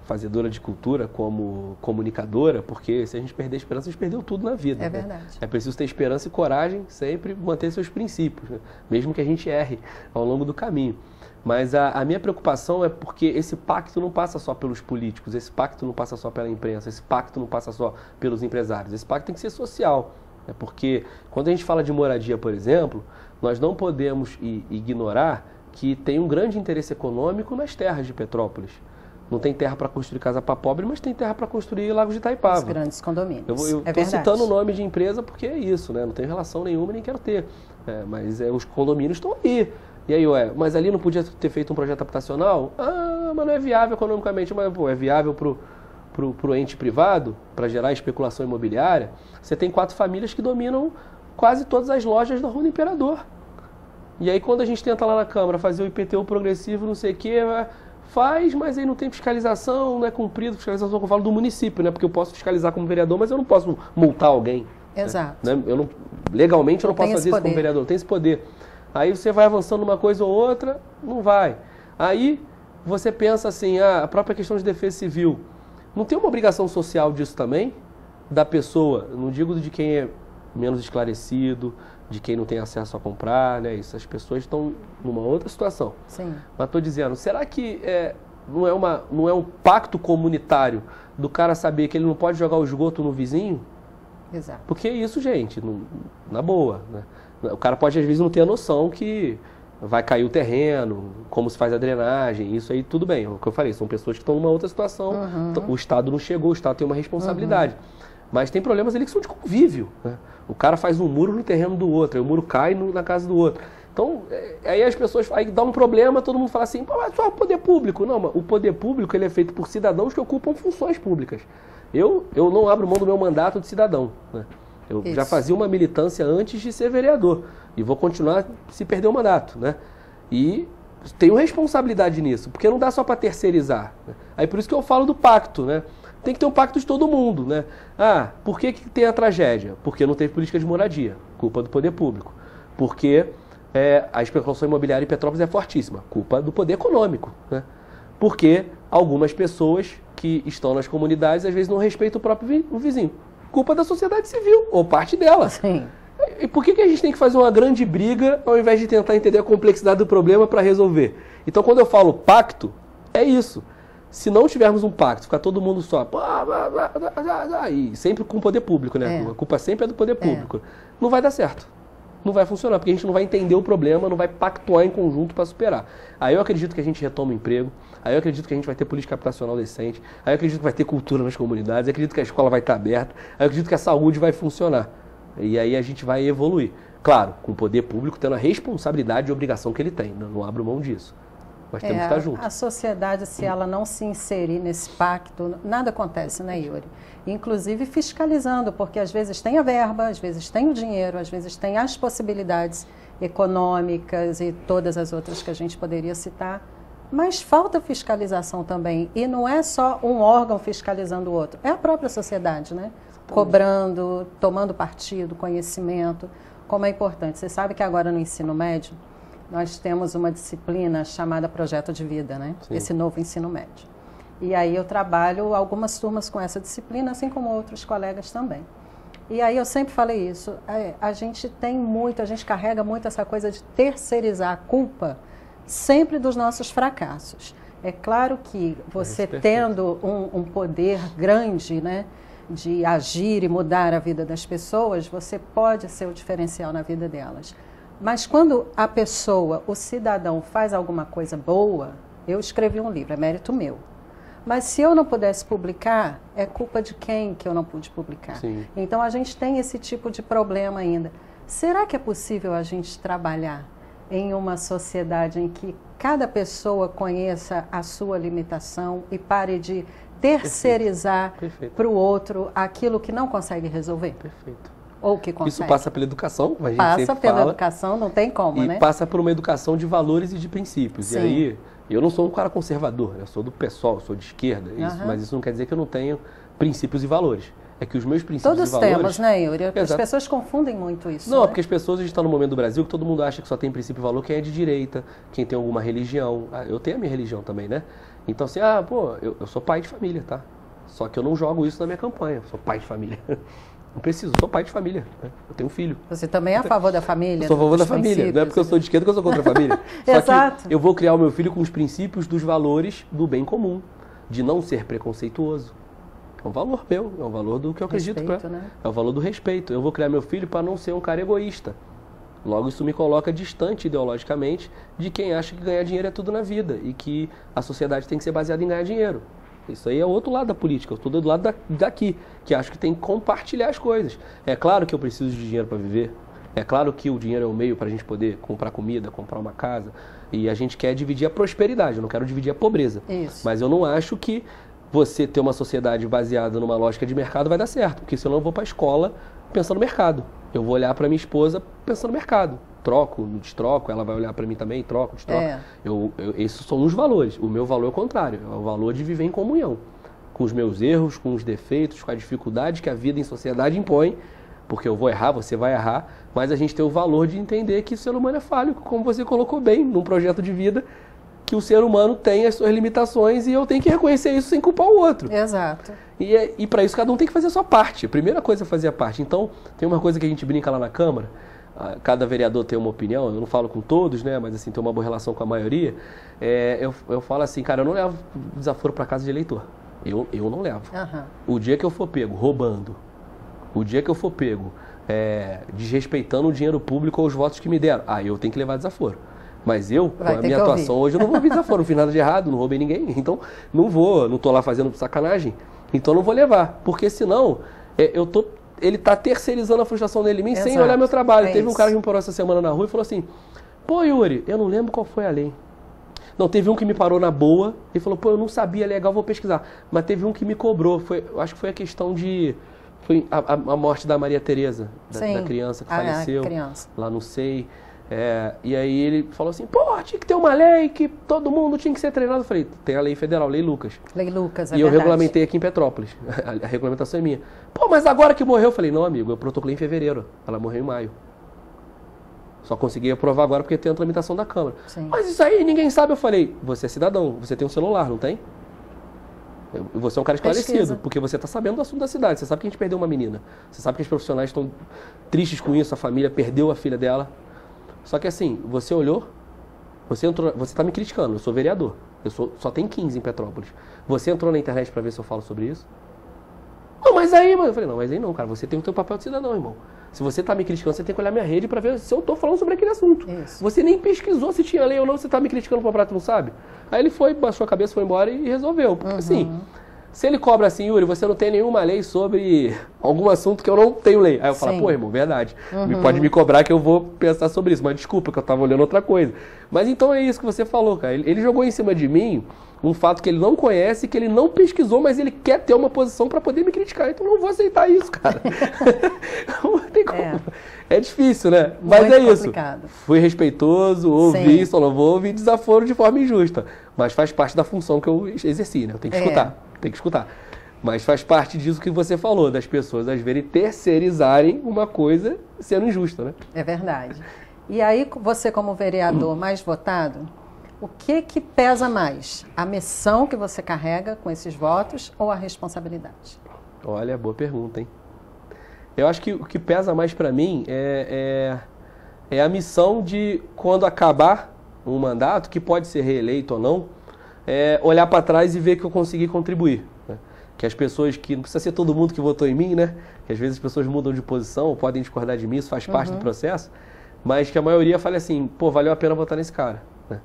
fazedora de cultura, como comunicadora, porque se a gente perder a esperança, a gente perdeu tudo na vida. É verdade. É preciso ter esperança e coragem, sempre manter seus princípios, né? Mesmo que a gente erre ao longo do caminho. Mas a minha preocupação é porque esse pacto não passa só pelos políticos, esse pacto não passa só pela imprensa, esse pacto não passa só pelos empresários, esse pacto tem que ser social. Porque quando a gente fala de moradia, por exemplo, nós não podemos ignorar que tem um grande interesse econômico nas terras de Petrópolis. Não tem terra para construir casa para pobre, mas tem terra para construir Lagos de Itaipava. Os grandes condomínios. Eu estou citando o nome de empresa porque é isso, né? Não tem relação nenhuma, nem quero ter. Mas os condomínios estão aí. E aí, mas ali não podia ter feito um projeto habitacional? Mas não é viável economicamente. Mas, é viável para o ente privado, para gerar especulação imobiliária. Você tem 4 famílias que dominam quase todas as lojas da Rua do Imperador. E aí, quando a gente tenta lá na Câmara fazer o IPTU progressivo, não sei o quê, faz, mas aí não tem fiscalização, não é cumprido, fiscalização que eu falo do município, né? Porque eu posso fiscalizar como vereador, mas eu não posso multar alguém. Exato. Né? Legalmente eu não posso fazer isso como vereador, não tem esse poder. Aí você vai avançando uma coisa ou outra, não vai. Aí você pensa assim, a própria questão de defesa civil. Não tem uma obrigação social disso também? Da pessoa, não digo de quem é menos esclarecido, de quem não tem acesso a comprar, né? Isso, as pessoas estão numa outra situação. Sim. Mas estou dizendo, será que não é um pacto comunitário do cara saber que ele não pode jogar o esgoto no vizinho? Exato. Porque isso, gente, na boa, né? O cara pode, às vezes, não ter a noção que vai cair o terreno, como se faz a drenagem, isso aí tudo bem. É o que eu falei, são pessoas que estão numa outra situação, o Estado não chegou, o Estado tem uma responsabilidade. Mas tem problemas ali que são de convívio, né? O cara faz um muro no terreno do outro, aí o muro cai na casa do outro. Então, aí as pessoas, aí dá um problema, todo mundo fala assim, mas só o poder público. Não, mas o poder público ele é feito por cidadãos que ocupam funções públicas. Eu não abro mão do meu mandato de cidadão, né? Eu já fazia uma militância antes de ser vereador. E vou continuar se perder o mandato, né? E tenho responsabilidade nisso, porque não dá só para terceirizar, né? Aí por isso que eu falo do pacto, né? Tem que ter um pacto de todo mundo, né? Por que tem a tragédia? Porque não teve política de moradia, culpa do poder público. Porque a especulação imobiliária em Petrópolis é fortíssima, culpa do poder econômico, né? Porque algumas pessoas que estão nas comunidades às vezes não respeitam o próprio vizinho. Culpa da sociedade civil, ou parte dela. Sim. E por que a gente tem que fazer uma grande briga ao invés de tentar entender a complexidade do problema para resolver? Então, quando eu falo pacto, é isso. Se não tivermos um pacto, ficar todo mundo só... E sempre com o poder público, né? A culpa sempre é do poder público. Não vai dar certo. Não vai funcionar, porque a gente não vai entender o problema, não vai pactuar em conjunto para superar. Aí eu acredito que a gente retoma o emprego, aí eu acredito que a gente vai ter política habitacional decente, aí eu acredito que vai ter cultura nas comunidades, eu acredito que a escola vai estar aberta, aí eu acredito que a saúde vai funcionar. E aí a gente vai evoluir. Claro, com o poder público tendo a responsabilidade e obrigação que ele tem, não abro mão disso. Mas temos que estar juntos. A sociedade, se ela não se inserir nesse pacto, nada acontece, né, Yuri? Inclusive fiscalizando, porque às vezes tem a verba, às vezes tem o dinheiro, às vezes tem as possibilidades econômicas e todas as outras que a gente poderia citar, mas falta fiscalização também. E não é só um órgão fiscalizando o outro, é a própria sociedade, né? Cobrando, tomando partido, conhecimento, como é importante. Você sabe que agora no ensino médio, nós temos uma disciplina chamada Projeto de Vida, né? Sim. Esse novo ensino médio. E aí eu trabalho algumas turmas com essa disciplina, assim como outros colegas também. E aí eu sempre falei isso, a gente carrega muito essa coisa de terceirizar a culpa sempre dos nossos fracassos. É claro que você tendo um poder grande, né, de agir e mudar a vida das pessoas, você pode ser o diferencial na vida delas. Mas quando a pessoa, o cidadão, faz alguma coisa boa, eu escrevi um livro, é mérito meu. Mas se eu não pudesse publicar, é culpa de quem que eu não pude publicar? Sim. Então a gente tem esse tipo de problema ainda. Será que é possível a gente trabalhar em uma sociedade em que cada pessoa conheça a sua limitação e pare de terceirizar para o outro aquilo que não consegue resolver? Perfeito. Ou que consegue? Isso passa pela educação, a gente passa sempre pela fala, educação, não tem como, né? E passa por uma educação de valores e de princípios. Sim. E aí, eu não sou um cara conservador, eu sou do PSOL, eu sou de esquerda, mas isso não quer dizer que eu não tenho princípios e valores. É que os meus princípios Todos e valores... temos, né, Yuri? As Exato. pessoas confundem muito isso. Não, né? porque as pessoas, a gente está no momento do Brasil que todo mundo acha que só tem princípio e valor quem é de direita, quem tem alguma religião. Eu tenho a minha religião também, né? Então assim, eu sou pai de família, tá? Só que eu não jogo isso na minha campanha, eu sou pai de família. Não preciso, sou pai de família, né? Eu tenho um filho. Você também é a favor da família? Eu sou a favor da família, não é porque eu sou de esquerda que eu sou contra a família. Só Exato. que eu vou criar o meu filho com os princípios dos valores do bem comum, de não ser preconceituoso. É um valor meu, é um valor do que eu acredito. Respeito, né? É o valor do respeito. Eu vou criar meu filho para não ser um cara egoísta. Logo, isso me coloca distante ideologicamente de quem acha que ganhar dinheiro é tudo na vida e que a sociedade tem que ser baseada em ganhar dinheiro. Isso aí é o outro lado da política, eu estou do lado daqui, que acho que tem que compartilhar as coisas. É claro que eu preciso de dinheiro para viver, é claro que o dinheiro é o meio para a gente poder comprar comida, comprar uma casa, e a gente quer dividir a prosperidade, eu não quero dividir a pobreza. Isso. Mas eu não acho que você ter uma sociedade baseada numa lógica de mercado vai dar certo, porque senão eu vou para a escola pensando no mercado. Eu vou olhar para minha esposa pensando no mercado. Troco, não destroco, ela vai olhar para mim também, troco, destroco. Esses são os valores. O meu valor é o contrário, é o valor de viver em comunhão. Com os meus erros, com os defeitos, com a dificuldade que a vida em sociedade impõe, porque eu vou errar, você vai errar, mas a gente tem o valor de entender que o ser humano é falho, como você colocou bem num projeto de vida, que o ser humano tem as suas limitações e eu tenho que reconhecer isso sem culpar o outro. Exato. E para isso cada um tem que fazer a sua parte. A primeira coisa é fazer a parte. Então, tem uma coisa que a gente brinca lá na Câmara, cada vereador tem uma opinião, eu não falo com todos, né, mas assim, tem uma boa relação com a maioria. Eu falo assim, cara, eu não levo desaforo para casa de eleitor. Eu não levo. O dia que eu for pego roubando, o dia que eu for pego desrespeitando o dinheiro público ou os votos que me deram, eu tenho que levar desaforo. Mas eu, com a minha atuação hoje, eu não vou ouvir desaforo, não fiz nada de errado, não roubei ninguém, então não tô lá fazendo sacanagem, então não vou levar, porque senão ele tá terceirizando a frustração dele em mim sem olhar meu trabalho. Teve um cara que me parou essa semana na rua e falou assim, pô Yuri, eu não lembro qual foi a lei. Não, teve um que me parou na boa e falou, pô, eu não sabia, legal, vou pesquisar. Mas teve um que me cobrou, acho que foi a questão foi a morte da Maria Tereza, da criança que faleceu, lá no SEI. E aí ele falou assim, pô, tinha que ter uma lei que todo mundo tinha que ser treinado. Eu falei, tem a lei federal, Lei Lucas. Lei Lucas, E eu regulamentei aqui em Petrópolis. A regulamentação é minha. Pô, mas agora que morreu? Eu falei, não, amigo, eu protocolei em fevereiro. Ela morreu em maio. Só consegui aprovar agora porque tem a tramitação da Câmara. Sim. Mas isso aí ninguém sabe. Eu falei, você é cidadão, você tem um celular, não tem? Você é um cara esclarecido, porque você está sabendo do assunto da cidade. Você sabe que a gente perdeu uma menina. Você sabe que os profissionais estão tristes com isso, a família perdeu a filha dela. Só que assim, você olhou, você está me criticando, eu sou vereador, só tem 15 em Petrópolis. Você entrou na internet para ver se eu falo sobre isso? Não, mas aí, mano, eu falei, não, mas aí não, cara, você tem o seu papel de cidadão, irmão. Se você está me criticando, você tem que olhar minha rede para ver se eu estou falando sobre aquele assunto. Isso. Você nem pesquisou se tinha lei ou não, você está me criticando por prato, não sabe? Aí ele foi, baixou a cabeça, foi embora e resolveu. Porque assim, se ele cobra assim, Yuri, você não tem nenhuma lei sobre algum assunto que eu não tenho lei. Aí eu falo, pô, irmão, verdade. Pode me cobrar que eu vou pensar sobre isso. Mas desculpa, que eu tava olhando outra coisa. Mas então é isso que você falou, cara. Ele jogou em cima de mim um fato que ele não conhece, que ele não pesquisou, mas ele quer ter uma posição para poder me criticar. Então eu não vou aceitar isso, cara. Não tem como. É difícil, né? Mas muito é isso. Complicado. Fui respeitoso, ouvi, só não vou ouvir desaforo de forma injusta. Mas faz parte da função que eu exerci, né? Eu tenho que escutar. Tem que escutar. Mas faz parte disso que você falou, das pessoas às vezes terceirizarem uma coisa sendo injusta, né? É verdade. E aí, você como vereador mais votado, o que pesa mais? A missão que você carrega com esses votos ou a responsabilidade? Olha, boa pergunta, hein? Eu acho que o que pesa mais para mim é a missão de, quando acabar um mandato, que pode ser reeleito ou não, olhar para trás e ver que eu consegui contribuir. Né? Que as pessoas, que não precisa ser todo mundo que votou em mim, né? Que às vezes as pessoas mudam de posição, podem discordar de mim, isso faz parte do processo, mas que a maioria fale assim, pô, valeu a pena votar nesse cara. Né?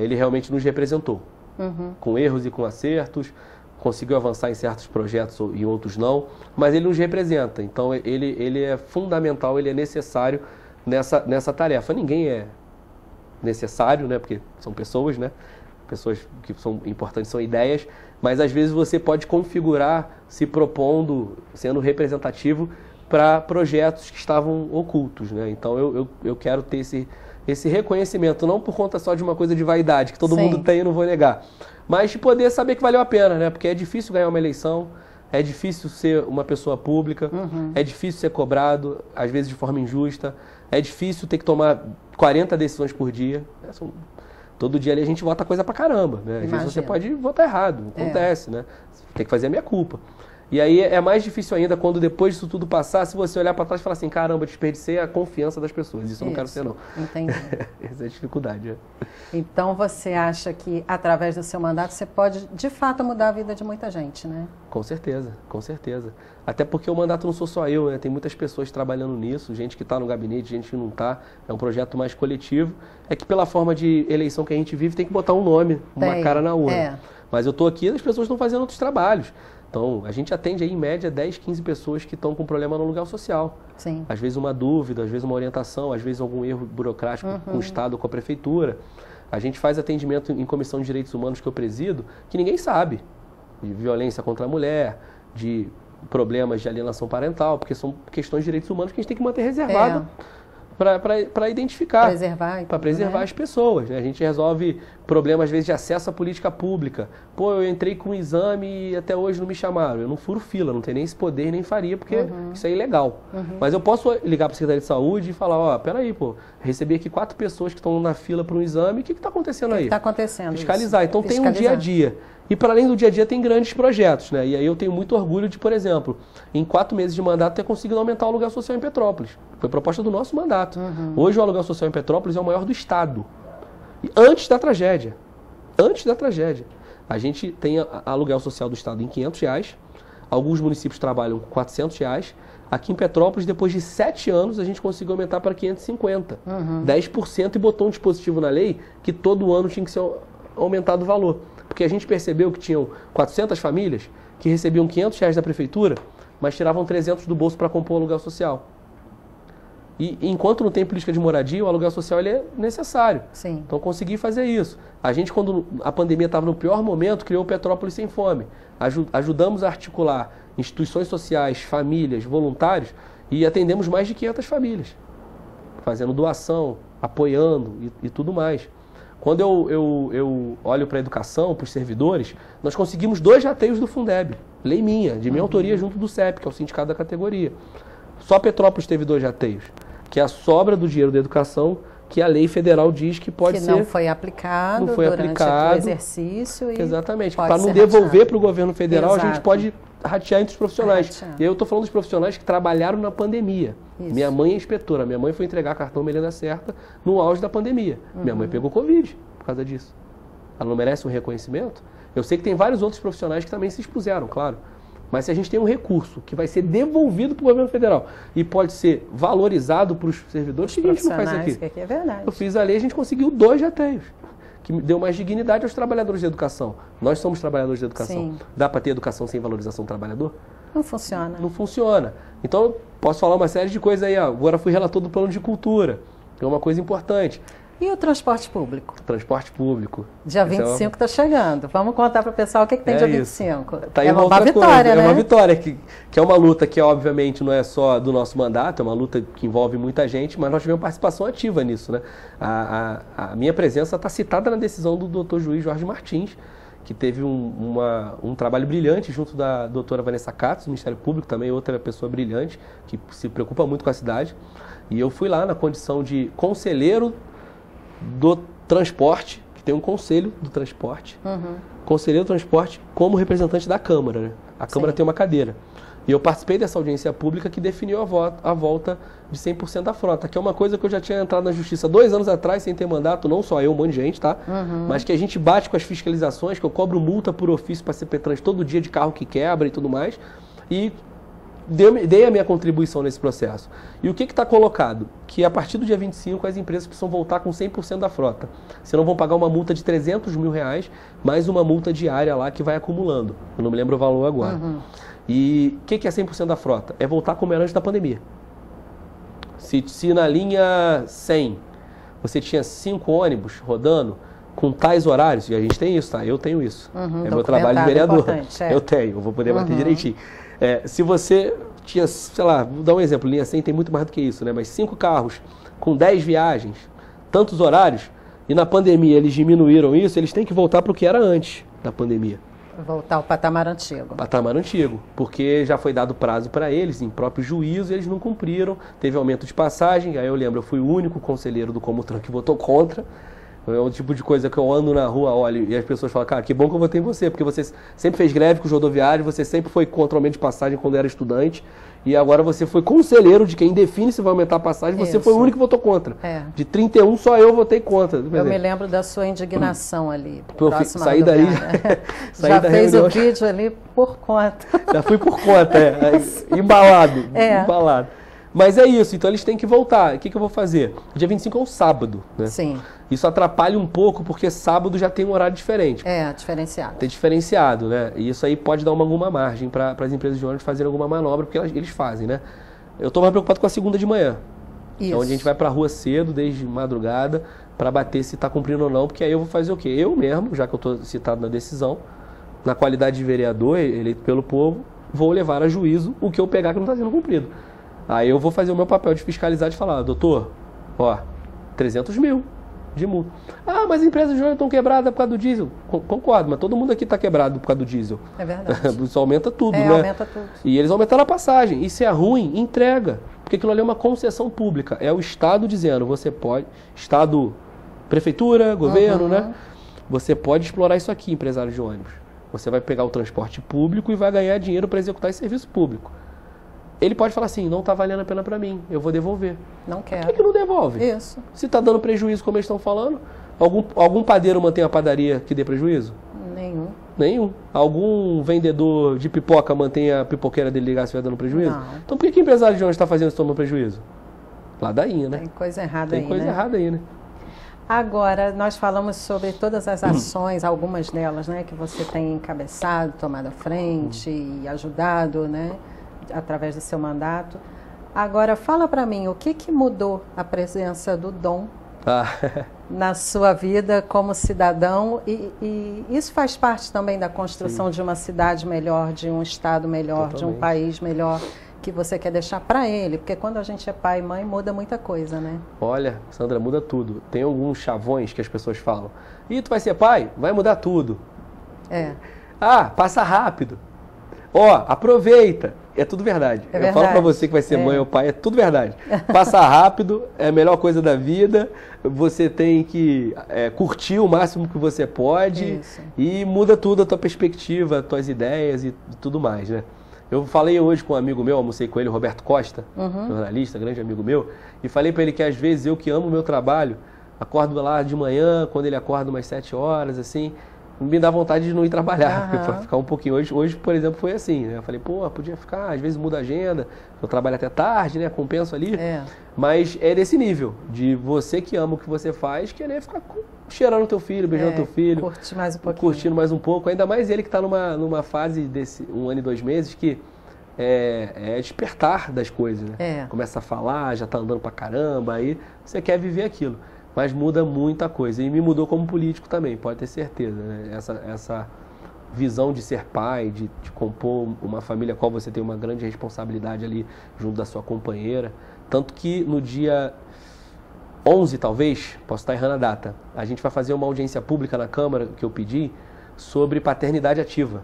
Ele realmente nos representou, com erros e com acertos, conseguiu avançar em certos projetos e outros não, mas ele nos representa, então ele é fundamental, ele é necessário nessa tarefa. Ninguém é necessário, né? Porque são pessoas, né? Pessoas que são importantes, são ideias, mas às vezes você pode configurar se propondo, sendo representativo para projetos que estavam ocultos, né? Então eu quero ter esse reconhecimento, não por conta só de uma coisa de vaidade, que todo mundo tem, eu não vou negar, mas de poder saber que valeu a pena, né? Porque é difícil ganhar uma eleição, é difícil ser uma pessoa pública, é difícil ser cobrado, às vezes de forma injusta, é difícil ter que tomar 40 decisões por dia. Todo dia ali a gente vota coisa pra caramba, né? Às vezes você pode votar errado, acontece, né? Você tem que fazer a minha culpa. E aí é mais difícil ainda quando depois disso tudo passar, se você olhar para trás e falar assim, caramba, desperdicei a confiança das pessoas. Isso eu não quero ser, não. Entendi. Essa é a dificuldade. Então você acha que através do seu mandato você pode, de fato, mudar a vida de muita gente, né? Com certeza, com certeza. Até porque o mandato não sou só eu, né? Tem muitas pessoas trabalhando nisso, gente que está no gabinete, gente que não está. É um projeto mais coletivo. É que pela forma de eleição que a gente vive, tem que botar um nome, uma cara na urna. Mas eu estou aqui e as pessoas estão fazendo outros trabalhos. Então, a gente atende aí, em média, 10, 15 pessoas que estão com problema no aluguel social. Sim. Às vezes uma dúvida, às vezes uma orientação, às vezes algum erro burocrático com o Estado ou com a Prefeitura. A gente faz atendimento em comissão de direitos humanos que eu presido, que ninguém sabe. De violência contra a mulher, de problemas de alienação parental, porque são questões de direitos humanos que a gente tem que manter reservado para identificar, para preservar as pessoas. Né? A gente resolve problemas, às vezes, de acesso à política pública. Pô, eu entrei com um exame e até hoje não me chamaram. Eu não furo fila, não tenho nem esse poder, nem faria, porque isso é ilegal. Mas eu posso ligar para a Secretaria de Saúde e falar, ó, peraí, pô, recebi aqui 4 pessoas que estão na fila para um exame, o que está acontecendo aí? O que está acontecendo? Fiscalizar. Então tem um dia a dia. E para além do dia a dia tem grandes projetos, né? E aí eu tenho muito orgulho de, por exemplo, em 4 meses de mandato ter conseguido aumentar o aluguel social em Petrópolis. Foi proposta do nosso mandato. Hoje o aluguel social em Petrópolis é o maior do estado. E antes da tragédia. Antes da tragédia. A gente tem aluguel social do estado em R$500. Alguns municípios trabalham com R$400. Aqui em Petrópolis, depois de 7 anos, a gente conseguiu aumentar para 550. 10% e botou um dispositivo na lei que todo ano tinha que ser aumentado o valor. Porque a gente percebeu que tinham 400 famílias que recebiam R$500 da prefeitura, mas tiravam 300 do bolso para compor o aluguel social. E enquanto não tem política de moradia, o aluguel social ele é necessário. Sim. Então consegui fazer isso. A gente, quando a pandemia estava no pior momento, criou o Petrópolis Sem Fome. Ajudamos a articular instituições sociais, famílias, voluntários, e atendemos mais de 500 famílias, fazendo doação, apoiando e tudo mais. Quando eu olho para a educação, para os servidores, nós conseguimos 2 jateios do Fundeb. Lei minha, de minha autoria, junto do CEP, que é o sindicato da categoria. Só Petrópolis teve 2 jateios, que é a sobra do dinheiro da educação, que a lei federal diz que pode ser... Que não foi aplicado durante o exercício. Exatamente. Para não devolver para o governo federal, a gente pode ratear entre os profissionais. E aí eu estou falando dos profissionais que trabalharam na pandemia. Isso. Minha mãe é inspetora. Minha mãe foi entregar cartão Melena Certa no auge da pandemia. Minha mãe pegou Covid por causa disso. Ela não merece um reconhecimento? Eu sei que tem vários outros profissionais que também se expuseram, claro. Mas se a gente tem um recurso que vai ser devolvido para o governo federal e pode ser valorizado para os servidores, que a gente não faz aqui? Que é verdade. Eu fiz a lei e a gente conseguiu 2 jateios, que deu mais dignidade aos trabalhadores de educação. Nós somos trabalhadores de educação. Sim. Dá para ter educação sem valorização do trabalhador? Não funciona. Não funciona. Então, eu posso falar uma série de coisas aí. Agora fui relator do plano de cultura, que é uma coisa importante. E o transporte público? Transporte público. Dia 25 está chegando. Vamos contar para o pessoal o que tem dia 25. Tá aí uma vitória, né? É uma vitória, que é uma luta que, obviamente, não é só do nosso mandato, é uma luta que envolve muita gente, mas nós tivemos participação ativa nisso, né? A minha presença está citada na decisão do doutor juiz Jorge Martins, que teve um trabalho brilhante junto da doutora Vanessa Katz, do Ministério Público, também outra pessoa brilhante, que se preocupa muito com a cidade. E eu fui lá na condição de conselheiro do transporte, que tem um conselho do transporte, conselheiro do transporte como representante da Câmara, né? A Câmara tem uma cadeira. E eu participei dessa audiência pública que definiu a volta de 100% da frota, que é uma coisa que eu já tinha entrado na justiça 2 anos atrás, sem ter mandato, não só eu, um monte de gente, tá? Mas que a gente bate com as fiscalizações, que eu cobro multa por ofício para a CPTrans todo dia de carro que quebra e tudo mais, e dei a minha contribuição nesse processo. E o que está colocado? Que a partir do dia 25 as empresas precisam voltar com 100% da frota. Senão vão pagar uma multa de R$300 mil, mais uma multa diária lá que vai acumulando. Eu não me lembro o valor agora. E o que é 100% da frota? É voltar como era antes da pandemia. Se na linha 100 você tinha 5 ônibus rodando com tais horários, e a gente tem isso, tá? Eu tenho isso. É meu trabalho de vereador. Eu tenho, eu vou poder bater direitinho. Se você tinha, sei lá, vou dar um exemplo, linha 100 tem muito mais do que isso, né? Mas 5 carros com 10 viagens, tantos horários, e na pandemia eles diminuíram isso, eles têm que voltar para o que era antes da pandemia. Voltar ao patamar antigo. Patamar antigo, porque já foi dado prazo para eles, em próprio juízo, eles não cumpriram, teve aumento de passagem, aí eu lembro, eu fui o único conselheiro do Comutran que votou contra. É um tipo de coisa que eu ando na rua, olho, e as pessoas falam, cara, que bom que eu votei em você, porque você sempre fez greve com os rodoviários, você sempre foi contra o aumento de passagem quando era estudante, e agora você foi conselheiro de quem define se vai aumentar a passagem, você foi o único que votou contra. De 31, só eu votei contra. Eu me lembro da sua indignação ali. Saí daí. Já fez o vídeo ali por conta. Já fui por conta, embalado. Mas é isso, então eles têm que voltar. O que eu vou fazer? Dia 25 é um sábado, né? Sim. Isso atrapalha um pouco, porque sábado já tem um horário diferente. Diferenciado. Tem diferenciado, né? E isso aí pode dar alguma margem para as empresas de ônibus fazerem alguma manobra, porque eles fazem, né? Eu estou mais preocupado com a segunda de manhã. Isso. Onde a gente vai para a rua cedo, desde madrugada, para bater se está cumprindo ou não, porque aí eu vou fazer o quê? Eu mesmo, já que eu estou citado na decisão, na qualidade de vereador eleito pelo povo, vou levar a juízo o que eu pegar que não está sendo cumprido. Aí eu vou fazer o meu papel de fiscalizar, de falar, doutor, 300 mil de multa. Ah, mas as empresas de ônibus estão quebradas por causa do diesel. Concordo, mas todo mundo aqui está quebrado por causa do diesel. É verdade. Isso aumenta tudo, né? Aumenta tudo. E eles aumentaram a passagem. E se é ruim, entrega. Porque aquilo ali é uma concessão pública. É o Estado dizendo, você pode... Estado, prefeitura, governo, né? Você pode explorar isso aqui, empresário de ônibus. Você vai pegar o transporte público e vai ganhar dinheiro para executar esse serviço público. Ele pode falar assim, não está valendo a pena para mim, eu vou devolver. Não quero. Por que não devolve? Isso. Se está dando prejuízo, como eles estão falando, algum padeiro mantém a padaria que dê prejuízo? Nenhum. Algum vendedor de pipoca mantém a pipoqueira dele ligar se estiver dando prejuízo? Não. Então por que o empresário de ônibus está fazendo isso tomando prejuízo? Ladainha, né? Tem coisa errada aí, né? Tem coisa errada aí, né? Agora, nós falamos sobre todas as ações, algumas delas, né, que você tem encabeçado, tomado à frente e ajudado, né, através do seu mandato. Agora, fala para mim, o que mudou a presença do Dom na sua vida como cidadão? E isso faz parte também da construção de uma cidade melhor, de um estado melhor, de um país melhor, que você quer deixar para ele, porque quando a gente é pai e mãe muda muita coisa, né? Olha, Sandra, muda tudo. Tem alguns chavões que as pessoas falam. E tu vai ser pai? Vai mudar tudo. Passa rápido. Aproveita. É tudo verdade. Eu falo para você que vai ser mãe ou pai, é tudo verdade. Passa rápido, é a melhor coisa da vida. Você tem que curtir o máximo que você pode. Isso. E muda tudo, a tua perspectiva, as tuas ideias e tudo mais, né? Eu falei hoje com um amigo meu, almocei com ele, Roberto Costa, jornalista, grande amigo meu, e falei para ele que às vezes eu que amo o meu trabalho, acordo lá de manhã, quando ele acorda umas 7 horas, assim, me dá vontade de não ir trabalhar, para ficar um pouquinho. Hoje, por exemplo, foi assim, né? Eu falei, podia ficar, às vezes muda a agenda, eu trabalho até tarde, né? Compenso ali, mas é desse nível, de você que ama o que você faz, querer ficar cheirando o teu filho, beijando o teu filho. Curtir mais um pouquinho. Curtindo mais um pouco, ainda mais ele que está numa fase desse 1 ano e 2 meses que é despertar das coisas, né? Começa a falar, já está andando pra caramba, aí você quer viver aquilo. Mas muda muita coisa. E me mudou como político também, pode ter certeza, né? Essa visão de ser pai, de compor uma família com a qual você tem uma grande responsabilidade ali junto da sua companheira. Tanto que no dia 11, talvez, posso estar errando a data, a gente vai fazer uma audiência pública na Câmara, que eu pedi, sobre paternidade ativa.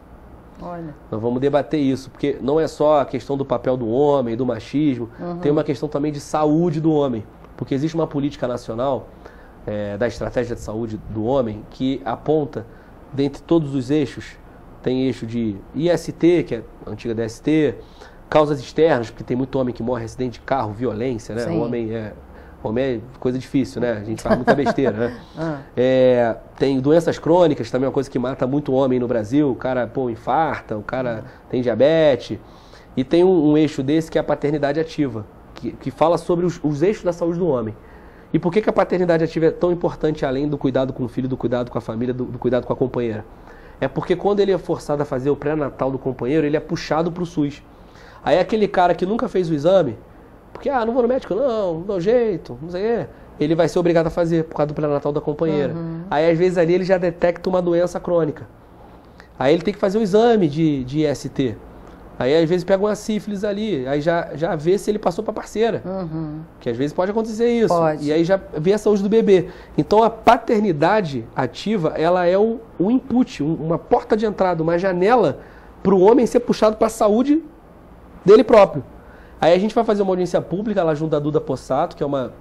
Olha. Nós vamos debater isso, porque não é só a questão do papel do homem, do machismo, tem uma questão também de saúde do homem. Porque existe uma política nacional da estratégia de saúde do homem que aponta, dentre todos os eixos, tem eixo de IST, que é a antiga DST, causas externas, porque tem muito homem que morre em acidente de carro, violência, né? Homem é coisa difícil, né? A gente faz muita besteira, né? Tem doenças crônicas, também é uma coisa que mata muito homem no Brasil. O cara, infarta, o cara tem diabetes. E tem um eixo desse que é a paternidade ativa, que fala sobre os eixos da saúde do homem. E por que a paternidade ativa é tão importante, além do cuidado com o filho, do cuidado com a família, do cuidado com a companheira? É porque quando ele é forçado a fazer o pré-natal do companheiro, ele é puxado para o SUS. Aí aquele cara que nunca fez o exame, porque, não vou no médico, não dou jeito, não sei o quê, ele vai ser obrigado a fazer por causa do pré-natal da companheira. Aí às vezes ali ele já detecta uma doença crônica. Aí ele tem que fazer o exame de IST. Aí às vezes pega uma sífilis ali, aí já vê se ele passou para parceira. Que às vezes pode acontecer isso. Pode. E aí já vê a saúde do bebê. Então a paternidade ativa, ela é um input, uma porta de entrada, uma janela para o homem ser puxado para a saúde dele próprio. Aí a gente vai fazer uma audiência pública lá junto da Duda Possato, que é uma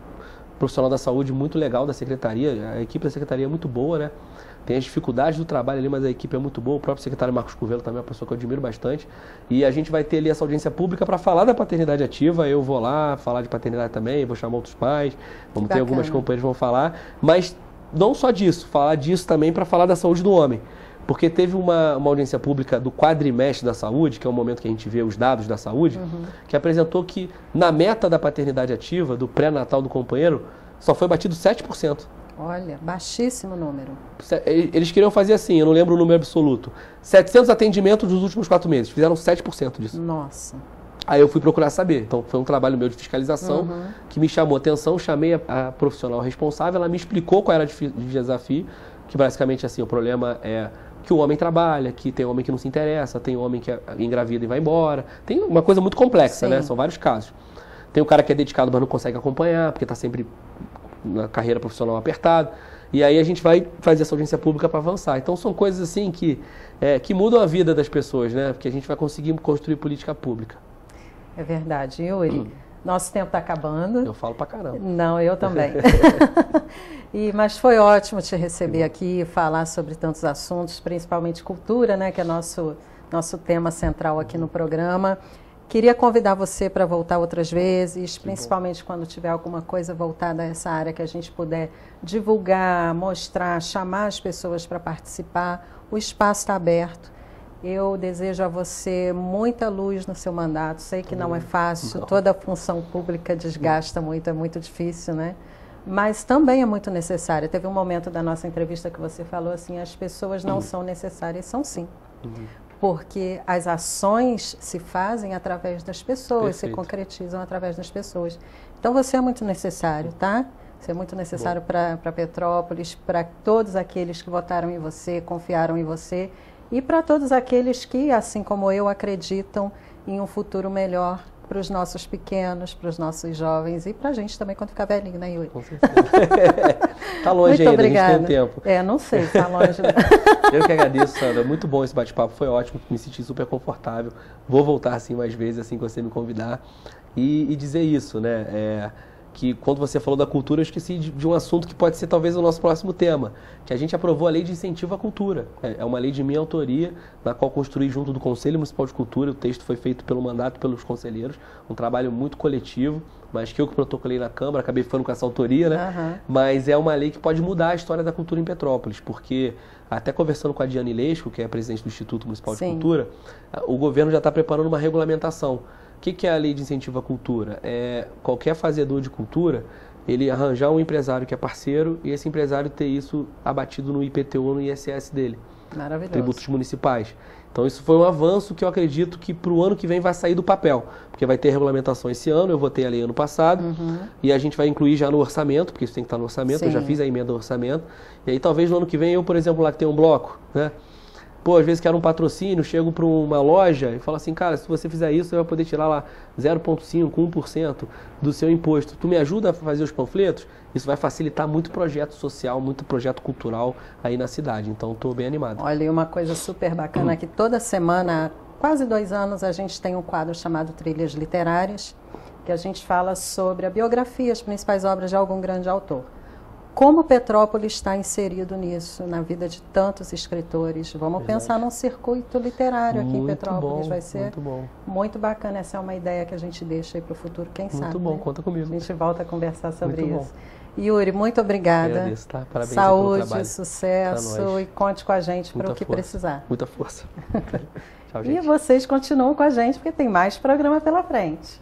profissional da saúde muito legal da secretaria. A equipe da secretaria é muito boa, né? Tem as dificuldades do trabalho ali, mas a equipe é muito boa. O próprio secretário Marcos Curvelo também é uma pessoa que eu admiro bastante. E a gente vai ter ali essa audiência pública para falar da paternidade ativa. Eu vou lá falar de paternidade também, vou chamar outros pais. Vamos ter algumas companheiras que vão falar. Mas não só disso, falar disso também para falar da saúde do homem. Porque teve uma audiência pública do quadrimestre da saúde, que é o momento que a gente vê os dados da saúde, que apresentou que na meta da paternidade ativa, do pré-natal do companheiro, só foi batido 7%. Olha, baixíssimo número. Eles queriam fazer assim, eu não lembro o número absoluto, 700 atendimentos nos últimos 4 meses, fizeram 7% disso. Nossa. Aí eu fui procurar saber, então foi um trabalho meu de fiscalização que me chamou a atenção, chamei a profissional responsável, ela me explicou qual era o desafio, que basicamente assim, o problema é que o homem trabalha, que tem homem que não se interessa, tem homem que é engravida e vai embora. Tem uma coisa muito complexa, né? São vários casos. Tem o cara que é dedicado, mas não consegue acompanhar, porque está sempre na carreira profissional apertada. E aí a gente vai fazer essa audiência pública para avançar. Então são coisas assim que mudam a vida das pessoas, né? Porque a gente vai conseguir construir política pública. É verdade. Yuri, nosso tempo está acabando. Eu falo pra caramba. Não, eu também. Mas foi ótimo te receber aqui e falar sobre tantos assuntos, principalmente cultura, né, que é nosso tema central aqui no programa. Queria convidar você para voltar outras vezes, principalmente quando tiver alguma coisa voltada a essa área que a gente puder divulgar, mostrar, chamar as pessoas para participar. O espaço está aberto. Eu desejo a você muita luz no seu mandato. Sei que não é fácil, toda função pública desgasta muito, é muito difícil, né? Mas também é muito necessária. Teve um momento da nossa entrevista que você falou assim, as pessoas não são necessárias, são sim. Porque as ações se fazem através das pessoas, se concretizam através das pessoas. Então você é muito necessário, tá? Você é muito necessário para Petrópolis, para todos aqueles que votaram em você, confiaram em você, e para todos aqueles que, assim como eu, acreditam em um futuro melhor para os nossos pequenos, para os nossos jovens e para a gente também quando ficar velhinho, né, Yuri? Com certeza. Tá longe muito ainda, obrigada. A gente tem tempo. Não sei, tá longe. Eu que agradeço, Sandra. Muito bom esse bate-papo, foi ótimo, me senti super confortável. Vou voltar assim mais vezes, assim que você me convidar. E dizer isso, né? Que quando você falou da cultura, eu esqueci de um assunto que pode ser talvez o nosso próximo tema, que a gente aprovou a Lei de Incentivo à Cultura. É uma lei de minha autoria, na qual construí junto do Conselho Municipal de Cultura. O texto foi feito pelo mandato pelos conselheiros, um trabalho muito coletivo, mas que eu que protocolei na Câmara, acabei ficando com essa autoria, né? Mas é uma lei que pode mudar a história da cultura em Petrópolis, porque até conversando com a Diane Leisco, que é a presidente do Instituto Municipal de Cultura, o governo já está preparando uma regulamentação. O que é a Lei de Incentivo à Cultura? Qualquer fazedor de cultura, ele arranjar um empresário que é parceiro e esse empresário ter isso abatido no IPTU ou no ISS dele. Maravilhoso. Tributos municipais. Então isso foi um avanço que eu acredito que para o ano que vem vai sair do papel, porque vai ter regulamentação esse ano, eu votei a lei ano passado, e a gente vai incluir já no orçamento, porque isso tem que estar no orçamento, eu já fiz a emenda do orçamento, e aí talvez no ano que vem eu, por exemplo, lá que tem um bloco, né? Pô, às vezes quero um patrocínio, chego para uma loja e falo assim, cara, se você fizer isso, você vai poder tirar lá 0,5%, 1% do seu imposto. Tu me ajuda a fazer os panfletos? Isso vai facilitar muito projeto social, muito projeto cultural aí na cidade. Então, estou bem animado. Olha, e uma coisa super bacana é que toda semana, há quase 2 anos, a gente tem um quadro chamado Trilhas Literárias, que a gente fala sobre a biografia, as principais obras de algum grande autor. como Petrópolis está inserido nisso, na vida de tantos escritores. Vamos pensar num circuito literário aqui em Petrópolis. Vai ser muito bacana. Essa é uma ideia que a gente deixa aí para o futuro, quem sabe. Muito bom, né? Conta comigo. A gente volta a conversar sobre muito isso. Yuri, muito obrigada. Agradeço, tá? Parabéns. Saúde, sucesso e conte com a gente para o que precisar. Muita força. Tchau, gente. E vocês continuam com a gente porque tem mais programa pela frente.